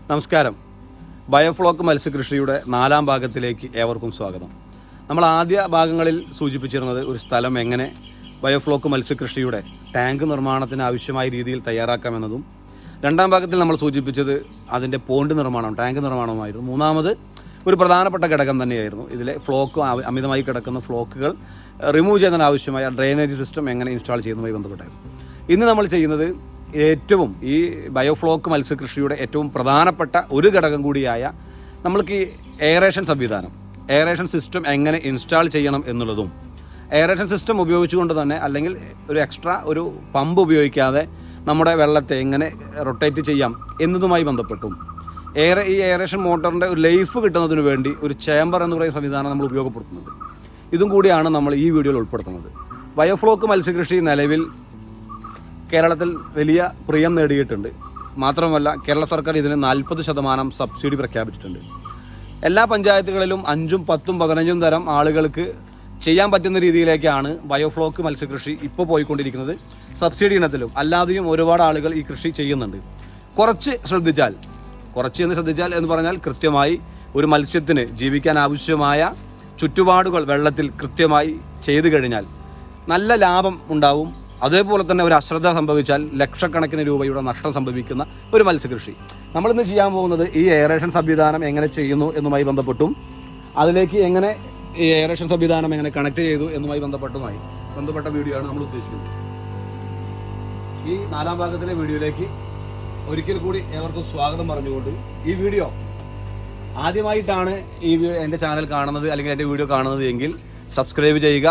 നമസ്കാരം. ബയോഫ്ലോക്ക് മത്സ്യകൃഷിയുടെ 4ാം ഭാഗത്തിലേക്ക് ഏവർക്കും സ്വാഗതം. നമ്മൾ ആദ്യ ഭാഗങ്ങളിൽ സൂചിപ്പിച്ചിരുന്നത് ഒരു സ്ഥലം എങ്ങനെ ബയോഫ്ലോക്ക് മത്സ്യകൃഷിയുടെ ടാങ്ക് നിർമ്മാണത്തിന് ആവശ്യമായ രീതിയിൽ തയ്യാറാക്കാമെന്നതും, 2ാം ഭാഗത്തിൽ നമ്മൾ സൂചിപ്പിച്ചത് അതിൻ്റെ പോണ്ട് നിർമ്മാണം, ടാങ്ക് നിർമ്മാണവുമായിരുന്നു. 3ാമത് ഒരു പ്രധാനപ്പെട്ട ഘടകം തന്നെയായിരുന്നു ഇതിലെ ഫ്ലോക്ക്, അമിതമായി കിടക്കുന്ന ഫ്ലോക്കുകൾ റിമൂവ് ചെയ്യുന്നതിന് ആവശ്യമായ ഡ്രെയിനേജ് സിസ്റ്റം എങ്ങനെ ഇൻസ്റ്റാൾ ചെയ്യുന്നതുമായി ബന്ധപ്പെട്ടായിരുന്നു. ഇന്ന് നമ്മൾ ചെയ്യുന്നത് ഈ ബയോഫ്ലോക്ക് മത്സ്യകൃഷിയുടെ ഏറ്റവും പ്രധാനപ്പെട്ട ഒരു ഘടകം കൂടിയായ നമ്മൾക്ക് ഈ എയറേഷൻ സിസ്റ്റം എങ്ങനെ ഇൻസ്റ്റാൾ ചെയ്യണം എന്നുള്ളതും, എയറേഷൻ സിസ്റ്റം ഉപയോഗിച്ചുകൊണ്ട് തന്നെ അല്ലെങ്കിൽ ഒരു എക്സ്ട്രാ ഒരു പമ്പ് ഉപയോഗിക്കാതെ നമ്മുടെ വെള്ളത്തെ എങ്ങനെ റൊട്ടേറ്റ് ചെയ്യാം എന്നതുമായി ബന്ധപ്പെട്ടും, ഈ എയറേഷൻ മോട്ടറിൻ്റെ ഒരു ലൈഫ് കിട്ടുന്നതിന് വേണ്ടി ഒരു ചേംബർ എന്ന് പറയുന്ന സംവിധാനം നമ്മൾ ഉപയോഗപ്പെടുത്തുന്നത്, ഇതും കൂടിയാണ് നമ്മൾ ഈ വീഡിയോയിൽ ഉൾപ്പെടുത്തുന്നത്. ബയോഫ്ലോക്ക് മത്സ്യകൃഷി നിലവിൽ കേരളത്തിൽ വലിയ പ്രിയം നേടിയിട്ടുണ്ട്. മാത്രമല്ല, കേരള സർക്കാർ ഇതിന് 40% സബ്സിഡി പ്രഖ്യാപിച്ചിട്ടുണ്ട്. എല്ലാ പഞ്ചായത്തുകളിലും 5ഉം 10ഉം 15ഉം തരം ആളുകൾക്ക് ചെയ്യാൻ പറ്റുന്ന രീതിയിലേക്കാണ് ബയോഫ്ലോക്ക് മത്സ്യകൃഷി ഇപ്പോൾ പോയിക്കൊണ്ടിരിക്കുന്നത്. സബ്സിഡി ഇനത്തിലും അല്ലാതെയും ഒരുപാട് ആളുകൾ ഈ കൃഷി ചെയ്യുന്നുണ്ട്. കുറച്ച് ശ്രദ്ധിച്ചാൽ എന്ന് പറഞ്ഞാൽ കൃത്യമായി ഒരു മത്സ്യത്തിന് ജീവിക്കാൻ ആവശ്യമായ ചുറ്റുപാടുകൾ വെള്ളത്തിൽ കൃത്യമായി ചെയ്തു കഴിഞ്ഞാൽ നല്ല ലാഭം ഉണ്ടാവും. അതേപോലെ തന്നെ ഒരു അശ്രദ്ധ സംഭവിച്ചാൽ ലക്ഷക്കണക്കിന് രൂപയുടെ നഷ്ടം സംഭവിക്കുന്ന ഒരു മത്സ്യകൃഷി. നമ്മളിന്ന് ചെയ്യാൻ പോകുന്നത് ഈ എയറേഷൻ സംവിധാനം എങ്ങനെ ചെയ്യുന്നു എന്നുമായി ബന്ധപ്പെട്ടും, അതിലേക്ക് എങ്ങനെ ഈ എയറേഷൻ സംവിധാനം എങ്ങനെ കണക്ട് ചെയ്തു എന്നുമായി ബന്ധപ്പെട്ട വീഡിയോ ആണ് നമ്മൾ ഉദ്ദേശിക്കുന്നത്. ഈ 4ാം ഭാഗത്തിലെ വീഡിയോയിലേക്ക് ഒരിക്കൽ കൂടി ഏവർക്കും സ്വാഗതം പറഞ്ഞുകൊണ്ട്, ഈ വീഡിയോ ആദ്യമായിട്ടാണ് എൻ്റെ ചാനൽ കാണുന്നത് അല്ലെങ്കിൽ എൻ്റെ വീഡിയോ കാണുന്നത് എങ്കിൽ സബ്സ്ക്രൈബ് ചെയ്യുക,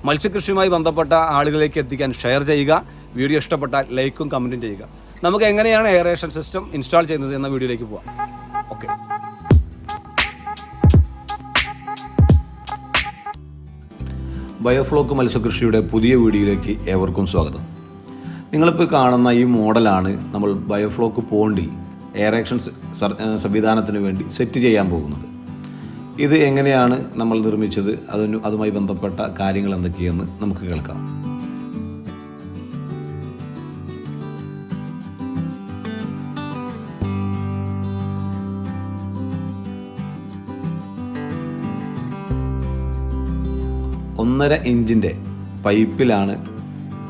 മത്സ്യകൃഷിയുമായി ബന്ധപ്പെട്ട ആളുകളിലേക്ക് എത്തിക്കാൻ ഷെയർ ചെയ്യുക, വീഡിയോ ഇഷ്ടപ്പെട്ടാൽ ലൈക്കും കമൻറ്റും ചെയ്യുക. നമുക്ക് എങ്ങനെയാണ് എയറേഷൻ സിസ്റ്റം ഇൻസ്റ്റാൾ ചെയ്യുന്നത് എന്ന വീഡിയോയിലേക്ക് പോവാം. ഓക്കെ. ബയോഫ്ലോക്ക് മത്സ്യകൃഷിയുടെ പുതിയ വീഡിയോയിലേക്ക് ഏവർക്കും സ്വാഗതം. നിങ്ങളിപ്പോൾ കാണുന്ന ഈ മോഡലാണ് നമ്മൾ ബയോഫ്ലോക്ക് പോണ്ടിൽ എയറേഷൻ സംവിധാനത്തിന് വേണ്ടി സെറ്റ് ചെയ്യാൻ പോകുന്നത്. ഇത് എങ്ങനെയാണ് നമ്മൾ നിർമ്മിച്ചത്, അതുമായി ബന്ധപ്പെട്ട കാര്യങ്ങൾ എന്തൊക്കെയെന്ന് നമുക്ക് കേൾക്കാം. ഒന്നര ഇഞ്ചിൻ്റെ പൈപ്പിലാണ്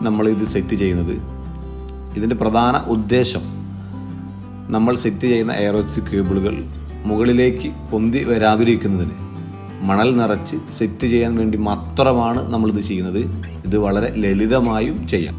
നമ്മളിത് സെറ്റ് ചെയ്യുന്നത്. ഇതിൻ്റെ പ്രധാന ഉദ്ദേശം, നമ്മൾ സെറ്റ് ചെയ്യുന്ന എയറോക്സി കേബിളുകൾ മുകളിലേക്ക് പൊന്തി വരാതിരിക്കുന്നതിന് മണൽ നിറച്ച് സെറ്റ് ചെയ്യാൻ വേണ്ടി മാത്രമാണ് നമ്മളിത് ചെയ്യുന്നത്. ഇത് വളരെ ലളിതമായും ചെയ്യാം.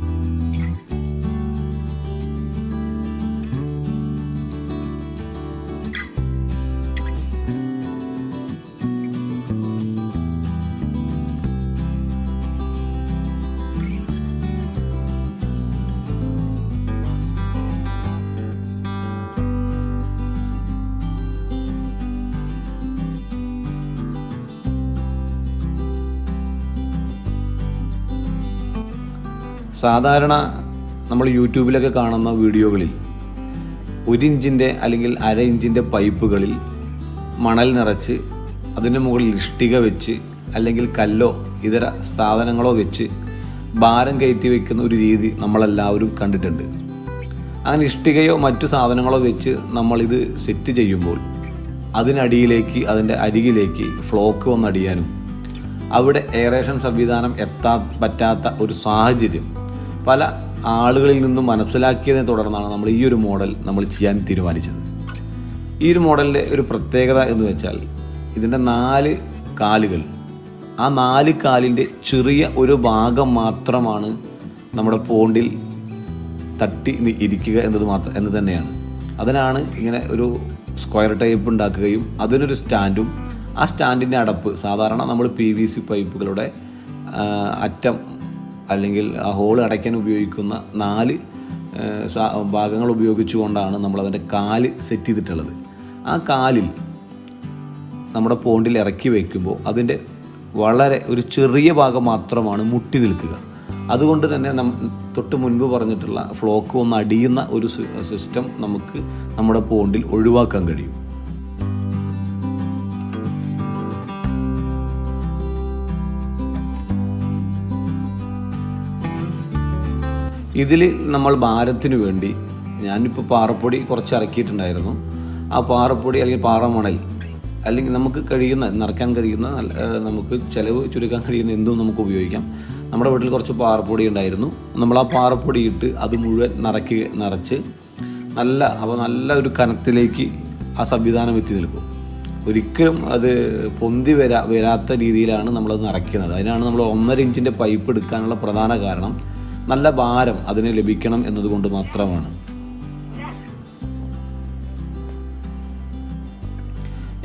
സാധാരണ നമ്മൾ യൂട്യൂബിലൊക്കെ കാണുന്ന വീഡിയോകളിൽ 1 ഇഞ്ചിൻ്റെ അല്ലെങ്കിൽ 1/2 ഇഞ്ചിൻ്റെ പൈപ്പുകളിൽ മണൽ നിറച്ച് അതിന് മുകളിൽ ഇഷ്ടിക വെച്ച് അല്ലെങ്കിൽ കല്ലോ ഇതര സാധനങ്ങളോ വെച്ച് ഭാരം കയറ്റി വയ്ക്കുന്ന ഒരു രീതി നമ്മളെല്ലാവരും കണ്ടിട്ടുണ്ട്. അങ്ങനെ ഇഷ്ടികയോ മറ്റു സാധനങ്ങളോ വെച്ച് നമ്മളിത് സെറ്റ് ചെയ്യുമ്പോൾ അതിനടിയിലേക്ക്, അതിൻ്റെ അരികിലേക്ക് ഫ്ലോക്ക് വന്നടിയാനും അവിടെ എയറേഷൻ സംവിധാനം എത്താൻ പറ്റാത്ത ഒരു സാഹചര്യം പല ആളുകളിൽ നിന്നും മനസ്സിലാക്കിയതിനെ തുടർന്നാണ് നമ്മൾ ഈ ഒരു മോഡൽ നമ്മൾ ചെയ്യാൻ തീരുമാനിച്ചത്. ഈ ഒരു മോഡലിൻ്റെ ഒരു പ്രത്യേകത എന്ന് വെച്ചാൽ, ഇതിൻ്റെ 4 കാലുകൾ, ആ 4 കാലിൻ്റെ ചെറിയ ഒരു ഭാഗം മാത്രമാണ് നമ്മുടെ പോണ്ടിൽ തട്ടി ഇരിക്കുക എന്ന് തന്നെയാണ്. അതിനാണ് ഇങ്ങനെ ഒരു സ്ക്വയർ ടൈപ്പ് ഉണ്ടാക്കുകയും അതിനൊരു സ്റ്റാൻഡും, ആ സ്റ്റാൻഡിൻ്റെ അടപ്പ് സാധാരണ നമ്മൾ PVC പൈപ്പുകളുടെ അറ്റം അല്ലെങ്കിൽ ആ ഹോൾ അടയ്ക്കാൻ ഉപയോഗിക്കുന്ന 4 ഭാഗങ്ങൾ ഉപയോഗിച്ചുകൊണ്ടാണ് നമ്മളതിൻ്റെ കാല് സെറ്റ് ചെയ്തിട്ടുള്ളത്. ആ കാലിൽ നമ്മുടെ പോണ്ടിൽ ഇറക്കി വയ്ക്കുമ്പോൾ അതിൻ്റെ വളരെ ഒരു ചെറിയ ഭാഗം മാത്രമാണ് മുട്ടി നിൽക്കുക. അതുകൊണ്ട് തന്നെ തൊട്ട് മുൻപ് പറഞ്ഞിട്ടുള്ള ഫ്ലോക്ക് ഒന്ന് അടിയുന്ന ഒരു സിസ്റ്റം നമുക്ക് നമ്മുടെ പോണ്ടിൽ ഒഴിവാക്കാൻ കഴിയും. ഇതിൽ നമ്മൾ ഭാരത്തിന് വേണ്ടി ഞാനിപ്പോൾ പാറപ്പൊടി കുറച്ച് ഇറക്കിയിട്ടുണ്ടായിരുന്നു. ആ പാറപ്പൊടി അല്ലെങ്കിൽ പാറമണൽ അല്ലെങ്കിൽ നമുക്ക് കഴിയുന്ന നിറയ്ക്കാൻ കഴിയുന്ന നമുക്ക് ചിലവ് ചുരുക്കാൻ കഴിയുന്ന എന്തും നമുക്ക് ഉപയോഗിക്കാം. നമ്മുടെ വീട്ടിൽ കുറച്ച് പാറപ്പൊടി ഉണ്ടായിരുന്നു. നമ്മൾ ആ പാറപ്പൊടി ഇട്ട് അത് മുഴുവൻ നിറച്ച് നല്ല ഒരു കനത്തിലേക്ക് ആ സംവിധാനം എത്തി നിൽക്കും. ഒരിക്കലും അത് പൊന്തി വരാത്ത രീതിയിലാണ് നമ്മളത് നിറയ്ക്കുന്നത്. അതിനാണ് നമ്മൾ 1.5 ഇഞ്ചിൻ്റെ പൈപ്പ് എടുക്കാനുള്ള പ്രധാന കാരണം. നല്ല ഭാരം അതിന് ലഭിക്കണം എന്നതുകൊണ്ട് മാത്രമാണ്.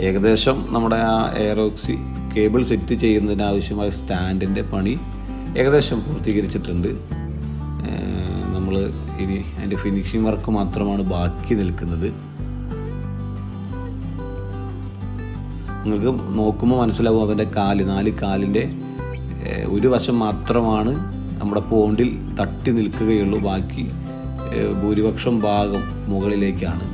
ഏകദേശം നമ്മുടെ ആ എയറോക്സി കേബിൾ സെറ്റ് ചെയ്യുന്നതിനാവശ്യമായ സ്റ്റാൻഡിൻ്റെ പണി ഏകദേശം പൂർത്തീകരിച്ചിട്ടുണ്ട്. നമ്മൾ ഇനി അതിൻ്റെ ഫിനിഷിംഗ് വർക്ക് മാത്രമാണ് ബാക്കി നിൽക്കുന്നത്. നിങ്ങൾക്ക് നോക്കുമ്പോൾ മനസ്സിലാവും അതിൻ്റെ 4 കാലിൻ്റെ ഒരു വശം മാത്രമാണ് നമ്മുടെ പോണ്ടിൽ തട്ടി നിൽക്കുകയുള്ളൂ. ബാക്കി ഭൂരിപക്ഷം ഭാഗം മുകളിലേക്കാണ്.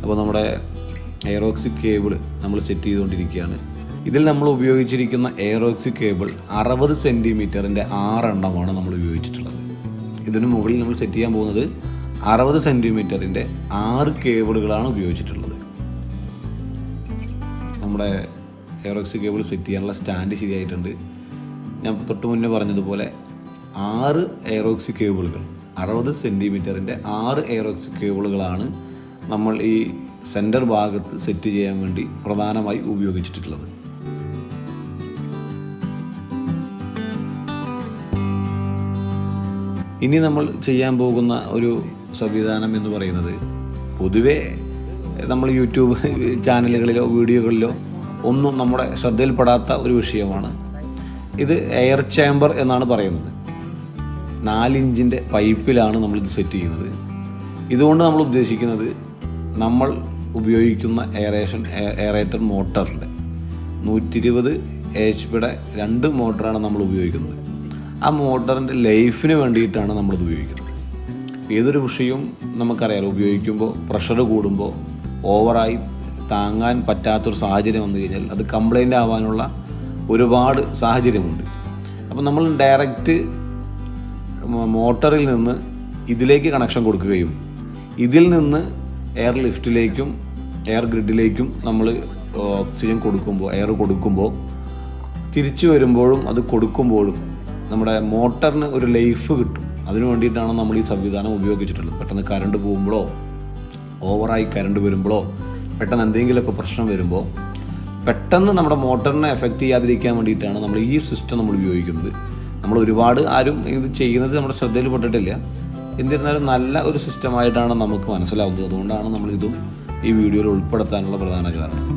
അപ്പോൾ നമ്മുടെ എയറോക്സി കേബിൾ നമ്മൾ സെറ്റ് ചെയ്തുകൊണ്ടിരിക്കുകയാണ്. ഇതിൽ നമ്മൾ ഉപയോഗിച്ചിരിക്കുന്ന എയറോക്സി കേബിൾ 60 സെൻറ്റിമീറ്ററിൻ്റെ 6 എണ്ണമാണ് നമ്മൾ ഉപയോഗിച്ചിട്ടുള്ളത്. ഇതിന് മുകളിൽ നമ്മൾ സെറ്റ് ചെയ്യാൻ പോകുന്നത് 60 സെൻറ്റിമീറ്ററിൻ്റെ 6 കേബിളുകളാണ് ഉപയോഗിച്ചിട്ടുള്ളത്. നമ്മുടെ എയറോക്സി കേബിൾ സെറ്റ് ചെയ്യാനുള്ള സ്റ്റാൻഡ് ശരിയായിട്ടുണ്ട്. ഞാൻ തൊട്ട് മുന്നേ പറഞ്ഞതുപോലെ 6 എയറോക്സി കേബിളുകൾ 60 സെൻറ്റിമീറ്ററിൻ്റെ 6 എയറോക്സി കേബിളുകളാണ് നമ്മൾ ഈ സെൻറ്റർ ഭാഗത്ത് സെറ്റ് ചെയ്യാൻ വേണ്ടി പ്രധാനമായി ഉപയോഗിച്ചിട്ടുള്ളത്. ഇനി നമ്മൾ ചെയ്യാൻ പോകുന്ന ഒരു സംവിധാനം എന്ന് പറയുന്നത്, പൊതുവേ നമ്മൾ യൂട്യൂബ് ചാനലുകളിലോ വീഡിയോകളിലോ ഒന്നും നമ്മുടെ ശ്രദ്ധയിൽപ്പെടാത്ത ഒരു വിഷയമാണ്. ഇത് എയർ ചേംബർ എന്നാണ് പറയുന്നത്. 4 ഇഞ്ചിൻ്റെ പൈപ്പിലാണ് നമ്മളിത് സെറ്റ് ചെയ്യുന്നത്. ഇതുകൊണ്ട് നമ്മൾ ഉദ്ദേശിക്കുന്നത്, നമ്മൾ ഉപയോഗിക്കുന്ന എയറേറ്റർ മോട്ടറിൻ്റെ 120 HP 2 മോട്ടറാണ് നമ്മൾ ഉപയോഗിക്കുന്നത്. ആ മോട്ടറിൻ്റെ ലൈഫിന് വേണ്ടിയിട്ടാണ് നമ്മളിത് ഉപയോഗിക്കുന്നത്. ഏതൊരു വിഷയവും നമുക്കറിയാം, ഉപയോഗിക്കുമ്പോൾ പ്രഷർ കൂടുമ്പോൾ ഓവറായി താങ്ങാൻ പറ്റാത്തൊരു സാഹചര്യം വന്നു കഴിഞ്ഞാൽ അത് കംപ്ലൈൻ്റ് ആവാനുള്ള ഒരുപാട് സാഹചര്യമുണ്ട്. അപ്പോൾ നമ്മൾ ഡയറക്റ്റ് മോട്ടറിൽ നിന്ന് ഇതിലേക്ക് കണക്ഷൻ കൊടുക്കുകയും ഇതിൽ നിന്ന് എയർ ലിഫ്റ്റിലേക്കും എയർ ഗ്രിഡിലേക്കും നമ്മൾ ഓക്സിജൻ എയർ കൊടുക്കുമ്പോൾ തിരിച്ചു വരുമ്പോഴും അത് കൊടുക്കുമ്പോഴും നമ്മുടെ മോട്ടറിന് ഒരു ലൈഫ് കിട്ടും. അതിനു വേണ്ടിയിട്ടാണ് നമ്മൾ ഈ സംവിധാനം ഉപയോഗിച്ചിട്ടുള്ളത്. പെട്ടെന്ന് കറണ്ട് പോകുമ്പോഴോ ഓവറായി കറണ്ട് വരുമ്പോഴോ പെട്ടെന്ന് എന്തെങ്കിലുമൊക്കെ പ്രശ്നം വരുമ്പോൾ പെട്ടെന്ന് നമ്മുടെ മോട്ടറിനെ എഫക്റ്റ് ചെയ്യാതിരിക്കാൻ വേണ്ടിയിട്ടാണ് നമ്മൾ ഈ സിസ്റ്റം നമ്മൾ ഉപയോഗിക്കുന്നത്. നമ്മൾ ഒരുപാട് ആരും ഇത് ചെയ്യുന്നത് നമ്മുടെ ശ്രദ്ധയിൽപ്പെട്ടിട്ടില്ല. എന്നിരുന്നാലും നല്ല ഒരു സിസ്റ്റമായിട്ടാണ് നമുക്ക് മനസ്സിലാവുന്നത്. അതുകൊണ്ടാണ് നമ്മളിതും ഈ വീഡിയോയിൽ ഉൾപ്പെടുത്താനുള്ള പ്രധാന കാരണം.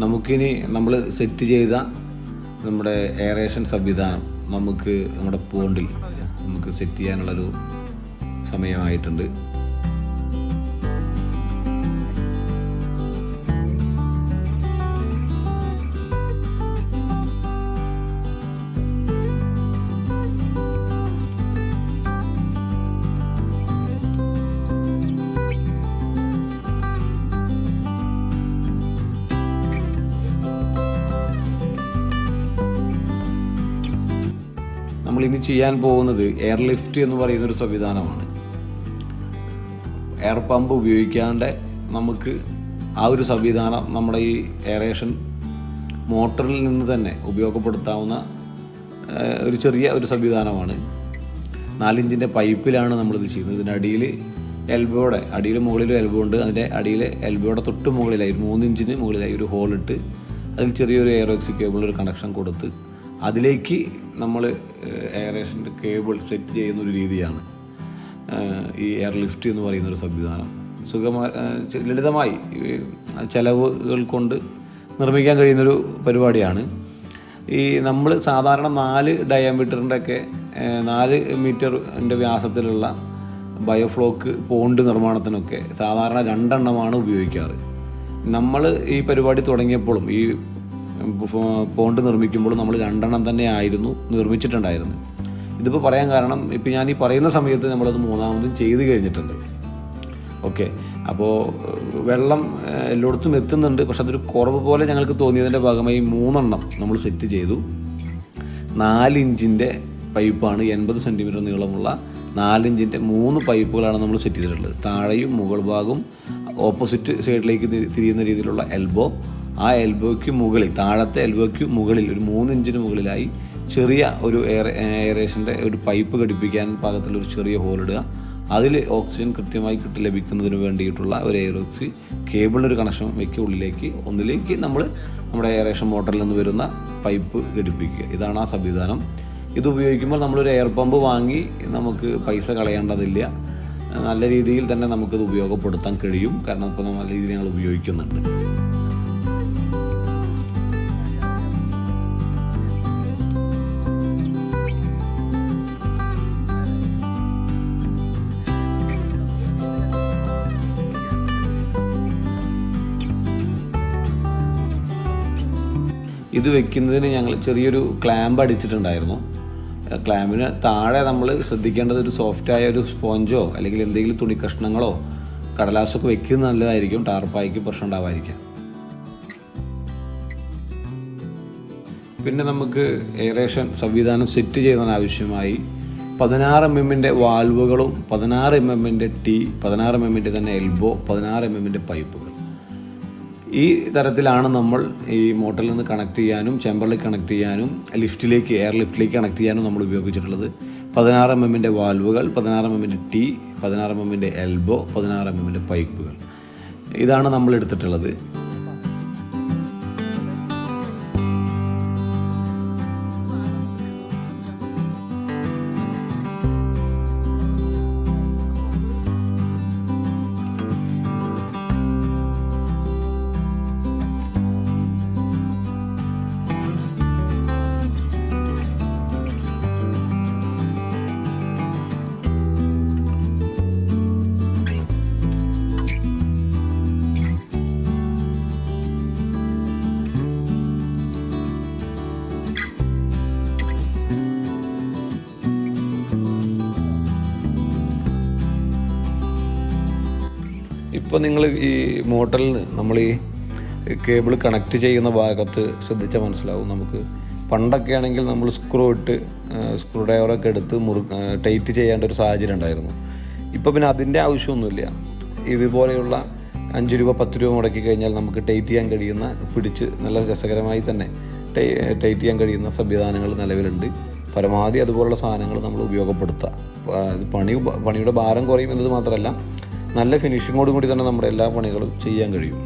നമുക്കിനി നമ്മൾ സെറ്റ് ചെയ്ത നമ്മുടെ എയറേഷൻ സംവിധാനം നമ്മുടെ പോണ്ടിൽ നമുക്ക് സെറ്റ് ചെയ്യാനുള്ളൊരു സമയമായിട്ടുണ്ട്. നമ്മളിനി ചെയ്യാൻ പോകുന്നത് എയർ ലിഫ്റ്റ് എന്ന് പറയുന്നൊരു സംവിധാനമാണ്. എയർ പമ്പ് ഉപയോഗിക്കാണ്ട് നമുക്ക് ആ ഒരു സംവിധാനം നമ്മുടെ ഈ എയറേഷൻ മോട്ടറിൽ നിന്ന് തന്നെ ഉപയോഗപ്പെടുത്താവുന്ന ഒരു ചെറിയ ഒരു സംവിധാനമാണ്. 4 ഇഞ്ചിൻ്റെ പൈപ്പിലാണ് നമ്മളിത് ചെയ്യുന്നത്. ഇതിൻ്റെ അടിയിൽ എൽബോയുടെ അടിയിൽ മുകളിൽ എൽബോ ഉണ്ട്. അതിൻ്റെ അടിയിൽ എൽബോയുടെ തൊട്ട് മുകളിലായി 3 ഇഞ്ചിന് മുകളിലായി ഒരു ഹോളിട്ട് അതിൽ ചെറിയൊരു എയറോക്സി കേബിൾ ഒരു കണക്ഷൻ കൊടുത്ത് അതിലേക്ക് നമ്മൾ എയറേഷൻ്റെ കേബിൾ സെറ്റ് ചെയ്യുന്ന ഒരു രീതിയാണ് ഈ എയർ ലിഫ്റ്റ് എന്ന് പറയുന്നൊരു സംവിധാനം. ലളിതമായി ചെലവുകൾ കൊണ്ട് നിർമ്മിക്കാൻ കഴിയുന്നൊരു പരിപാടിയാണ്. ഈ നമ്മൾ സാധാരണ 4 ഡയമീറ്ററിൻ്റെ ഒക്കെ 4 മീറ്ററിൻ്റെ വ്യാസത്തിലുള്ള ബയോഫ്ലോക്ക് പോണ്ട് നിർമ്മാണത്തിനൊക്കെ സാധാരണ 2 എണ്ണമാണ് ഉപയോഗിക്കാറ്. നമ്മൾ ഈ പരിപാടി തുടങ്ങിയപ്പോഴും ഈ പോണ്ട് നിർമ്മിക്കുമ്പോഴും നമ്മൾ 2 എണ്ണം തന്നെ ആയിരുന്നു നിർമ്മിച്ചിട്ടുണ്ടായിരുന്നത്. ഇതിപ്പോൾ പറയാൻ കാരണം ഇപ്പോൾ ഞാൻ ഈ പറയുന്ന സമയത്ത് നമ്മളത് 3ാമതും ചെയ്ത് കഴിഞ്ഞിട്ടുണ്ട്. ഓക്കെ, അപ്പോൾ വെള്ളം എല്ലായിടത്തും എത്തുന്നുണ്ട്. പക്ഷെ അതൊരു കുറവ് പോലെ ഞങ്ങൾക്ക് തോന്നിയതിൻ്റെ ഭാഗമായി 3 എണ്ണം നമ്മൾ സെറ്റ് ചെയ്തു. 4 ഇഞ്ചിൻ്റെ പൈപ്പാണ്, 80 സെൻറ്റിമീറ്റർ നീളമുള്ള 4 ഇഞ്ചിൻ്റെ 3 പൈപ്പുകളാണ് നമ്മൾ സെറ്റ് ചെയ്തിട്ടുള്ളത്. താഴെയും മുകൾ ഭാഗവും ഓപ്പോസിറ്റ് സൈഡിലേക്ക് തിരിയുന്ന രീതിയിലുള്ള എൽബോ, ആ എൽബോയ്ക്ക് മുകളിൽ, താഴത്തെ എൽബോയ്ക്ക് മുകളിൽ ഒരു 3 ഇഞ്ചിന് മുകളിലായി ചെറിയ ഒരു എയറേഷൻ്റെ ഒരു പൈപ്പ് ഘടിപ്പിക്കാൻ പാകത്തിലൊരു ചെറിയ ഹോളിടുക. അതിൽ ഓക്സിജൻ കൃത്യമായി ലഭിക്കുന്നതിന് വേണ്ടിയിട്ടുള്ള ഒരു എയറോക്സി കേബിളിനൊരു കണക്ഷൻ വയ്ക്കുക. ഉള്ളിലേക്ക് ഒന്നിലേക്ക് നമ്മുടെ എയറേഷൻ മോട്ടറിൽ നിന്ന് വരുന്ന പൈപ്പ് ഘടിപ്പിക്കുക. ഇതാണ് ആ സംവിധാനം. ഇത് ഉപയോഗിക്കുമ്പോൾ നമ്മളൊരു എയർ പമ്പ് വാങ്ങി നമുക്ക് പൈസ കളയേണ്ടതില്ല. നല്ല രീതിയിൽ തന്നെ നമുക്കിത് ഉപയോഗപ്പെടുത്താൻ കഴിയും. കാരണം ഇപ്പോൾ നല്ല രീതിയിൽ ഞങ്ങൾ ഉപയോഗിക്കുന്നുണ്ട്. ഇത് വെക്കുന്നതിന് ഞങ്ങൾ ചെറിയൊരു ക്ലാമ്പ് അടിച്ചിട്ടുണ്ടായിരുന്നു. ക്ലാമ്പിന് താഴെ നമ്മൾ ശ്രദ്ധിക്കേണ്ടത് ഒരു സോഫ്റ്റായ ഒരു സ്പോഞ്ചോ അല്ലെങ്കിൽ എന്തെങ്കിലും തുണി കഷ്ണങ്ങളോ കടലാസൊക്കെ വെക്കുന്നത് നല്ലതായിരിക്കും. ടാർപ്പായിക്ക് പ്രശ്നം ഉണ്ടാവാതിരിക്കാം. പിന്നെ നമുക്ക് എയറേഷൻ സംവിധാനം സെറ്റ് ചെയ്യുന്നതിനാവശ്യമായി 16 mm വാൽവുകളും 16 mm ടീ, 16 mm തന്നെ എൽബോ, 16 mm പൈപ്പുകൾ. ഈ തരത്തിലാണ് നമ്മൾ ഈ മോട്ടറിൽ നിന്ന് കണക്ട് ചെയ്യാനും ചേമ്പറിൽ കണക്ട് ചെയ്യാനും ലിഫ്റ്റിലേക്ക് എയർ ലിഫ്റ്റിലേക്ക് കണക്ട് ചെയ്യാനും നമ്മൾ ഉപയോഗിച്ചിട്ടുള്ളത്. 16 mm വാൽവുകൾ, 16 mm tee, 16 mm elbow, 16 mm പൈപ്പുകൾ. ഇതാണ് നമ്മൾ എടുത്തിട്ടുള്ളത്. ഇപ്പോൾ നിങ്ങൾ ഈ മോട്ടറിൽ നമ്മൾ ഈ കേബിൾ കണക്ട് ചെയ്യുന്ന ഭാഗത്ത് ശ്രദ്ധിച്ചാൽ മനസ്സിലാവും. നമുക്ക് പണ്ടൊക്കെ ആണെങ്കിൽ നമ്മൾ സ്ക്രൂ ഡ്രൈവറൊക്കെ എടുത്ത് ടൈറ്റ് ചെയ്യേണ്ട ഒരു സാഹചര്യം ഉണ്ടായിരുന്നു. ഇപ്പോൾ പിന്നെ അതിൻ്റെ ആവശ്യമൊന്നുമില്ല. ഇതുപോലെയുള്ള 5 രൂപ 10 രൂപ മുടക്കി കഴിഞ്ഞാൽ നമുക്ക് ടൈറ്റ് ചെയ്യാൻ കഴിയുന്ന, പിടിച്ച് നല്ല രസകരമായി തന്നെ ടൈറ്റ് ചെയ്യാൻ കഴിയുന്ന സംവിധാനങ്ങൾ നിലവിലുണ്ട്. പരമാവധി അതുപോലുള്ള സാധനങ്ങൾ നമ്മൾ ഉപയോഗപ്പെടുത്തുക. പണിയുടെ ഭാരം കുറയും എന്നത് മാത്രമല്ല, നല്ല ഫിനിഷിങ്ങോട് കൂടി തന്നെ നമ്മുടെ എല്ലാ പണികളും ചെയ്യാൻ കഴിയും.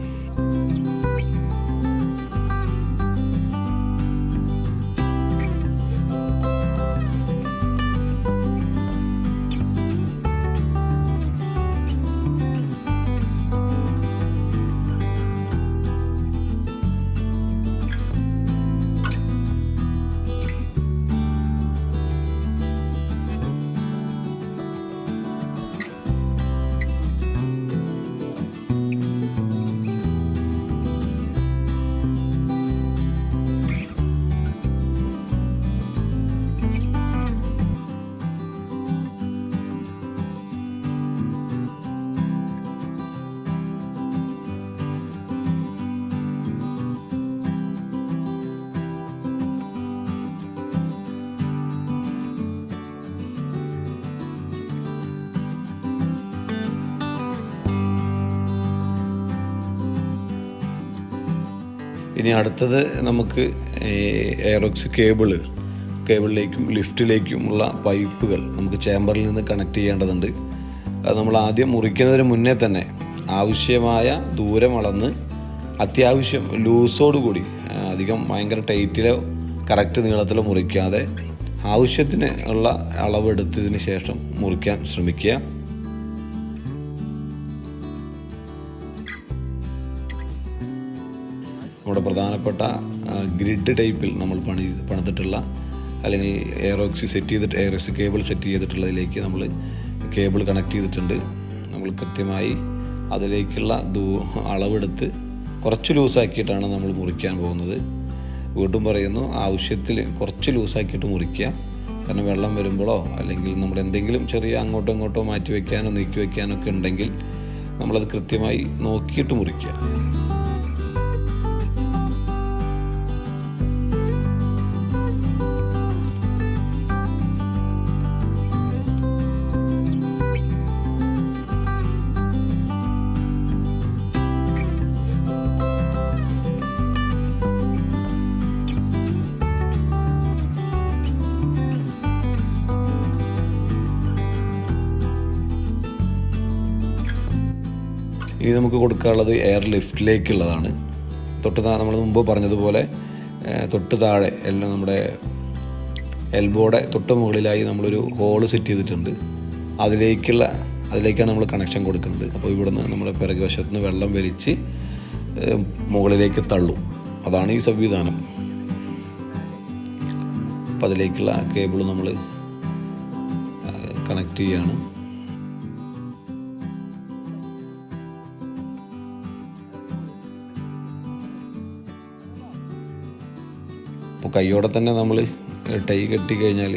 ഇനി അടുത്തത് നമുക്ക് എയറോക്സ് കേബിളിലേക്കും ലിഫ്റ്റിലേക്കുമുള്ള പൈപ്പുകൾ നമുക്ക് ചേമ്പറിൽ നിന്ന് കണക്ട് ചെയ്യേണ്ടതുണ്ട്. അത് നമ്മൾ ആദ്യം മുറിക്കുന്നതിന് മുന്നേ തന്നെ ആവശ്യമായ ദൂരം അളന്ന് അത്യാവശ്യം ലൂസോടുകൂടി, അധികം ഭയങ്കര ടൈറ്റിലോ കറക്റ്റ് നീളത്തിലോ മുറിക്കാതെ ആവശ്യത്തിന് ഉള്ള അളവെടുത്തതിന് ശേഷം മുറിക്കാൻ ശ്രമിക്കുക. നമ്മുടെ പ്രധാനപ്പെട്ട ഗ്രിഡ് ടൈപ്പിൽ നമ്മൾ പണിതിട്ടുള്ള അല്ലെങ്കിൽ എയറോക്സ് കേബിൾ സെറ്റ് ചെയ്തിട്ടുള്ളതിലേക്ക് നമ്മൾ കേബിൾ കണക്ട് ചെയ്തിട്ടുണ്ട്. നമ്മൾ കൃത്യമായി അതിലേക്കുള്ള അളവെടുത്ത് കുറച്ച് ലൂസാക്കിയിട്ടാണ് നമ്മൾ മുറിക്കാൻ പോകുന്നത്. വീണ്ടും പറയുന്നു, ആവശ്യത്തിൽ കുറച്ച് ലൂസാക്കിയിട്ട് മുറിക്കുക. കാരണം വെള്ളം വരുമ്പോഴോ അല്ലെങ്കിൽ നമ്മുടെ എന്തെങ്കിലും ചെറിയ അങ്ങോട്ടോ ഇങ്ങോട്ടോ മാറ്റി വയ്ക്കാനോ നീക്കി വയ്ക്കാനോ ഒക്കെ ഉണ്ടെങ്കിൽ നമ്മളത് കൃത്യമായി നോക്കിയിട്ട് മുറിക്കുക. ഇനി നമുക്ക് കൊടുക്കാനുള്ളത് എയർ ലിഫ്റ്റിലേക്കുള്ളതാണ്. നമ്മൾ മുമ്പ് പറഞ്ഞതുപോലെ തൊട്ട് താഴെ എല്ലാം നമ്മുടെ എൽബോയുടെ തൊട്ട് മുകളിലായി നമ്മളൊരു ഹോള് സെറ്റ് ചെയ്തിട്ടുണ്ട്. അതിലേക്കാണ് നമ്മൾ കണക്ഷൻ കൊടുക്കുന്നത്. അപ്പോൾ ഇവിടുന്ന് നമ്മുടെ പിറകു വശത്ത് നിന്ന് വെള്ളം വലിച്ച് മുകളിലേക്ക് തള്ളും. അതാണ് ഈ സംവിധാനം. അപ്പോൾ അതിലേക്കുള്ള കേബിൾ നമ്മൾ കണക്ട് ചെയ്യുകയാണ്. അപ്പോൾ കൈയോടെ തന്നെ നമ്മൾ ടൈ കെട്ടി കഴിഞ്ഞാൽ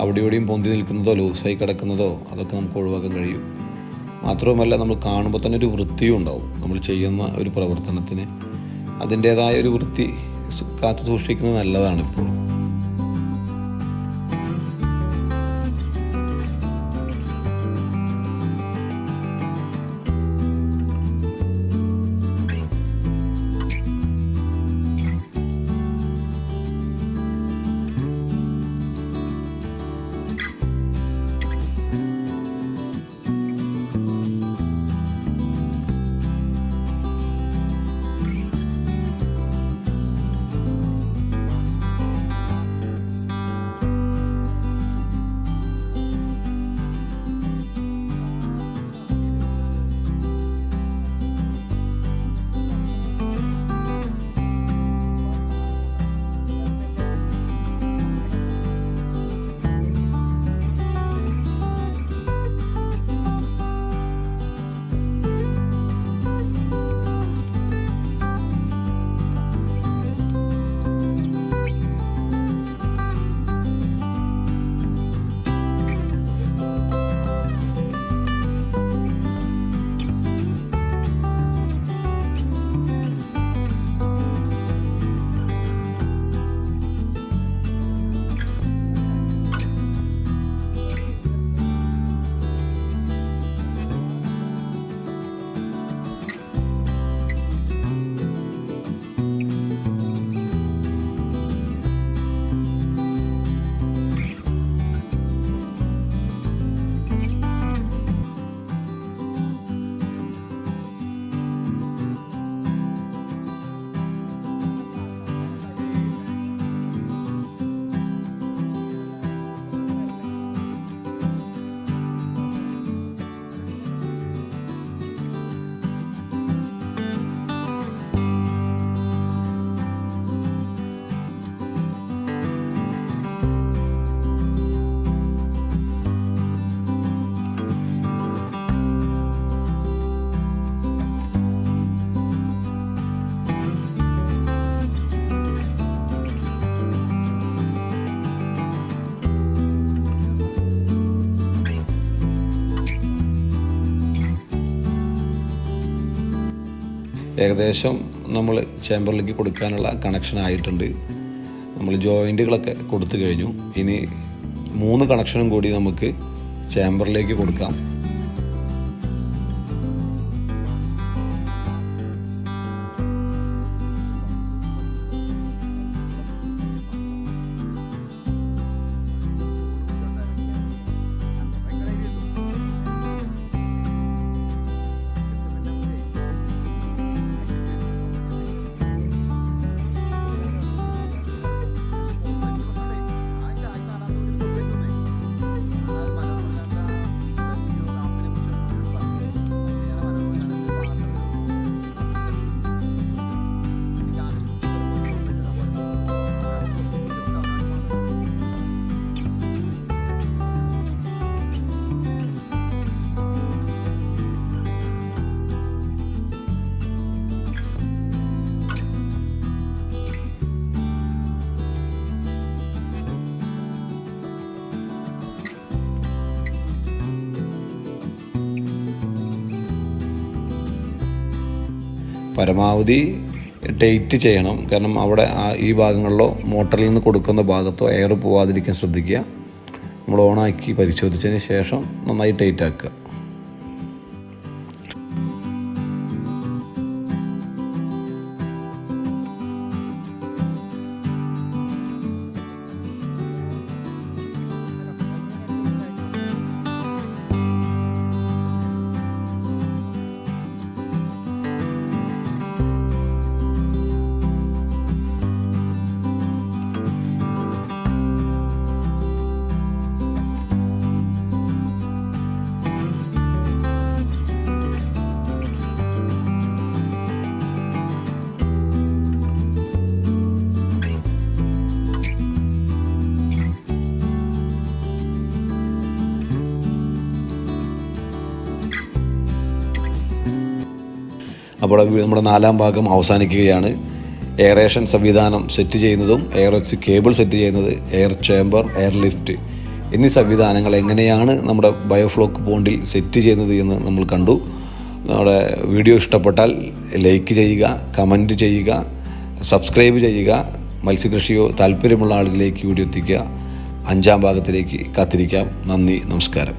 അവിടെ ഇവിടെയും പൊന്തി നിൽക്കുന്നതോ ലൂസായി കിടക്കുന്നതോ അതൊക്കെ നമുക്ക് ഒഴിവാക്കാൻ കഴിയും. മാത്രവുമല്ല, നമ്മൾ കാണുമ്പോൾ തന്നെ ഒരു വൃത്തിയും ഉണ്ടാവും. നമ്മൾ ചെയ്യുന്ന ഒരു പ്രവർത്തനത്തിന് അതിൻ്റേതായ ഒരു വൃത്തി കാത്തു സൂക്ഷിക്കുന്നത് നല്ലതാണ് ഇപ്പോഴും. ഏകദേശം നമ്മൾ ചേമ്പറിലേക്ക് കൊടുക്കാനുള്ള കണക്ഷൻ ആയിട്ടുണ്ട്. നമ്മൾ ജോയിൻറ്റുകളൊക്കെ കൊടുത്തു കഴിഞ്ഞു. ഇനി 3 കണക്ഷനും കൂടി നമുക്ക് ചേമ്പറിലേക്ക് കൊടുക്കാം. പരമാവധി ടൈറ്റ് ചെയ്യണം. കാരണം അവിടെ ഈ ഭാഗങ്ങളിലോ മോട്ടറിൽ നിന്ന് കൊടുക്കുന്ന ഭാഗത്തോ എയർ പോവാതിരിക്കാൻ ശ്രദ്ധിക്കുക. നമ്മൾ ഓണാക്കി പരിശോധിച്ചതിന് ശേഷം നന്നായി ടൈറ്റ് ആക്കുക. അപ്പോൾ നമ്മുടെ 4ാം ഭാഗം അവസാനിക്കുകയാണ്. എയറേഷൻ സംവിധാനം സെറ്റ് ചെയ്യുന്നതും എയർ എക്സ് കേബിൾ സെറ്റ് ചെയ്യുന്നത്, എയർ ചേംബർ, എയർ ലിഫ്റ്റ് എന്നീ സംവിധാനങ്ങൾ എങ്ങനെയാണ് നമ്മുടെ ബയോഫ്ലോക്ക് പോണ്ടിൽ സെറ്റ് ചെയ്യുന്നത് എന്ന് നമ്മൾ കണ്ടു. നമ്മുടെ വീഡിയോ ഇഷ്ടപ്പെട്ടാൽ ലൈക്ക് ചെയ്യുക, കമൻറ്റ് ചെയ്യുക, സബ്സ്ക്രൈബ് ചെയ്യുക. മത്സ്യകൃഷിയോ താല്പര്യമുള്ള ആളുകളിലേക്ക് വീഡിയോ എത്തിക്കുക. 5ാം ഭാഗത്തിലേക്ക് കാത്തിരിക്കാം. നന്ദി, നമസ്കാരം.